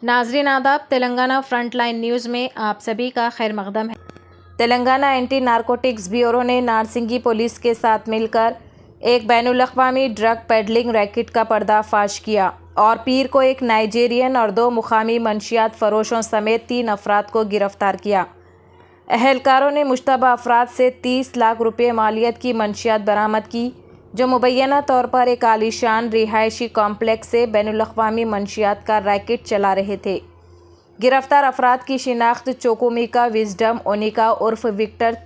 नाजरीन आदाब, Telangana front line news में आप सभी का खैर मकदम है। तेलंगाना एंटी नारकोटिक्स ब्यूरो ने नारसिंगी पुलिस के साथ मिलकर एक बैनुल-अक़वामी ड्रग पेडलिंग रैकेट का पर्दाफाश किया और पीर को एक नाइजीरियन और 2 मुकामी मंशियात फरोशों समेत 3 अफराद को गिरफ्तार किया। एहलकारों ने मुश्तबा अफराद से 30 लाख रुपये मालियत की मंशियात बरामद की, जो मुबैना तौर पर एक आलीशान रिहायशी कॉम्प्लेक्स से बैनुल-अक़वामी मंशियात का रैकेट चला रहे थे। गिरफ्तार अफराद की शिनाख्त चोकोमिका विजडम ओनिका उर्फ विक्टर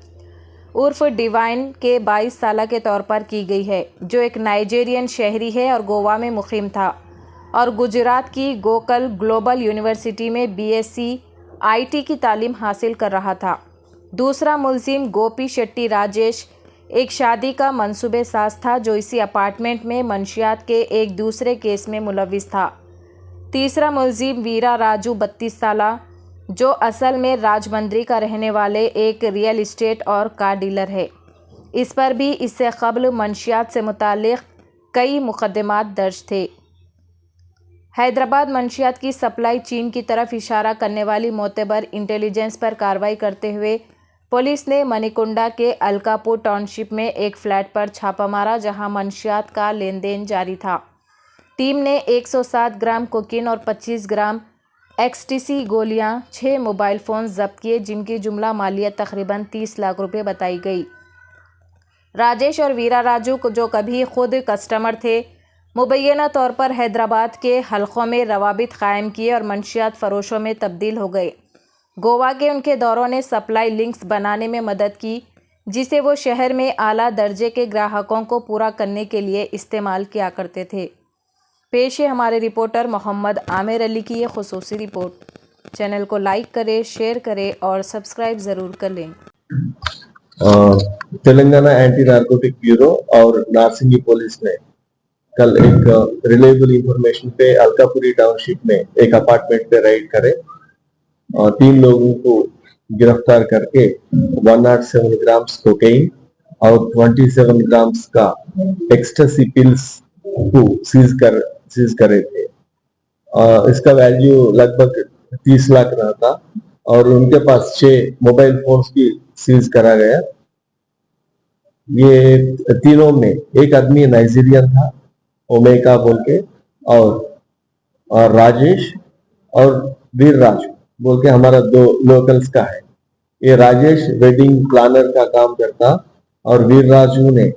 उर्फ डिवाइन के 22 साल के तौर पर की गई है, जो एक नाइजीरियन शहरी है और गोवा में मुकीम था और गुजरात की गोकल ग्लोबल यूनिवर्सिटी में BSc IT की तालीम हासिल कर रहा था। दूसरा मुलजिम गोपी शेट्टी राजेश एक शादी का मंसूबे साज था, जो इसी अपार्टमेंट में मंशियात के एक दूसरे केस में मुलविस था। तीसरा मुलजिम वीरा राजू 32 साला, जो असल में राजमंद्री का रहने वाले एक रियल इस्टेट और कार डीलर है। इस पर भी इससे कबल मंशियात से मुताल्लिक़ कई मुकदमात दर्ज थे। हैदराबाद मंशियात की सप्लाई चीन की तरफ इशारा करने वाली मोतबर इंटेलिजेंस पर कार्रवाई करते हुए पुलिस ने मणिकुंडा के अलकापुर टाउनशिप में एक फ्लैट पर छापा मारा, जहां मंशियात का लेन देन जारी था। टीम ने 107 ग्राम कोकीन और 25 ग्राम एक्सटीसी गोलियां, 6 मोबाइल फ़ोन जब्त किए, जिनकी जुमला मालियत तकरीबन 30 लाख रुपए बताई गई। राजेश और वीरा राजू को, जो कभी खुद कस्टमर थे, मुबैना तौर पर हैदराबाद के हलकों में रवाबित कायम किए और मंशियात फरोशों में तब्दील हो गए। गोवा के उनके दौरों ने सप्लाई लिंक्स बनाने में मदद की, जिसे वो शहर में आला दर्जे के ग्राहकों को पूरा करने के लिए इस्तेमाल किया करते थे। पेश है हमारे रिपोर्टर मोहम्मद आमिर अली की ये खुसूसी रिपोर्ट। चैनल को लाइक करें, शेयर करें और सब्सक्राइब ज़रूर कर लें। तेलंगाना एंटी नारकोटिक ब्यूरो और नारसिंगी पुलिस ने कल एक रिलायबल इंफॉर्मेशन पे अलकापुरी टाउनशिप में एक अपार्टमेंट पे राइड करे और 3 लोगों को गिरफ्तार करके 107 ग्राम्स कोकेन और 27 ग्राम्स का एक्सटेसी पिल्स को सीज करे थे। इसका वैल्यू लगभग 30 लाख रहा था और उनके पास 6 मोबाइल फोन्स भी सीज करा गया। ये तीनों में एक आदमी नाइजीरियन था, ओमेका बोल के, और राजेश और वीर राजू बोल के हमारा 2 लोकल्स का है। ये राजेश वेडिंग प्लानर का काम करता और वीर राजू ने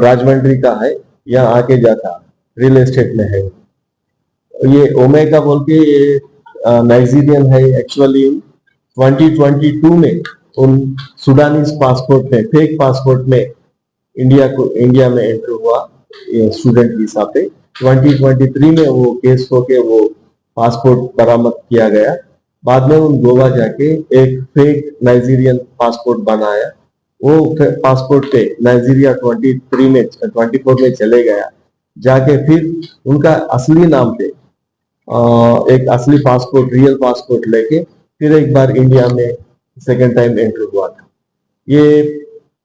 राजमंड्री का है, यहाँ आके जाता, रियल एस्टेट में है। ये ओमेगा बोल के ये नाइजीरियन है। एक्चुअली 2022 में उन सुडानीज पासपोर्ट में, फेक पासपोर्ट में इंडिया में एंटर हुआ स्टूडेंट वीजा पे। 2023 में वो केस होके वो पासपोर्ट बरामद किया गया। बाद में उन गोवा जाके एक फेक नाइजीरियन पासपोर्ट बनाया। वो पासपोर्ट पे नाइजीरिया 24 में चले गया, जाके फिर उनका असली नाम पे एक असली पासपोर्ट, रियल पासपोर्ट लेके फिर एक बार इंडिया में सेकेंड टाइम एंटर हुआ था। ये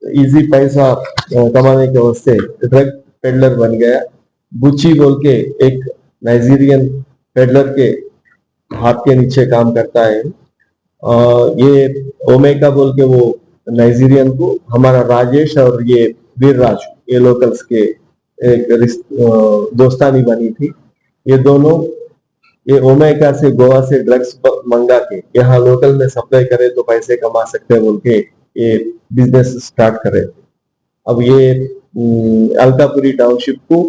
इजी पैसा कमाने के वास्ते ड्रग पेडलर बन गया। बुची बोल के एक नाइजीरियन पेडलर के हाथ के नीचे काम करता है। ये ओमेगा बोल के वो नाइजीरियन को, हमारा राजेश और ये वीर राज, ये लोकल्स के एक दोस्तानी बनी थी। ये दोनों, ये ओमेगा से गोवा से ड्रग्स मंगा के यहाँ लोकल में सप्लाई करे तो पैसे कमा सकते हैं बोल के ये बिजनेस स्टार्ट करे। अब ये अलकापुरी टाउनशिप को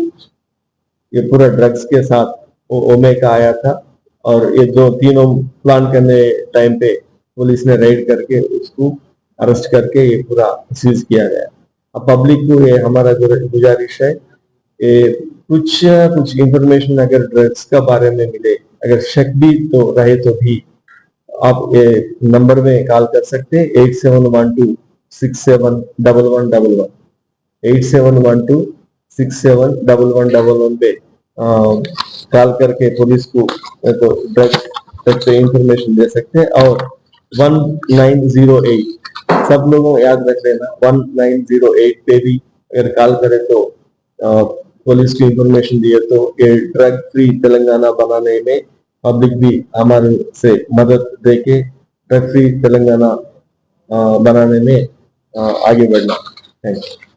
ये पूरा ड्रग्स के साथ ओमेगा आया था और ये तीनों प्लान करने टाइम पे पुलिस ने रेड करके उसको अरेस्ट करके ये पूरा सीज किया गया। अब पब्लिक को ये हमारा गुजारिश है, ये कुछ इंफॉर्मेशन अगर ड्रग्स का बारे में मिले, अगर शक भी तो रहे तो भी आप ये नंबर में कॉल कर सकते हैं 8712671111 8712671111 पे कॉल करके पुलिस को तो ड्रग्स पे इंफॉर्मेशन दे सकते हैं। और 1908 सब लोगों याद रख लेना, 1908 पे भी अगर कॉल करें तो पुलिस को इंफॉर्मेशन दिए तो ये ड्रग फ्री तेलंगाना बनाने में पब्लिक भी हमारे से मदद देके ड्रग फ्री तेलंगाना बनाने में आगे बढ़ना। Thank you.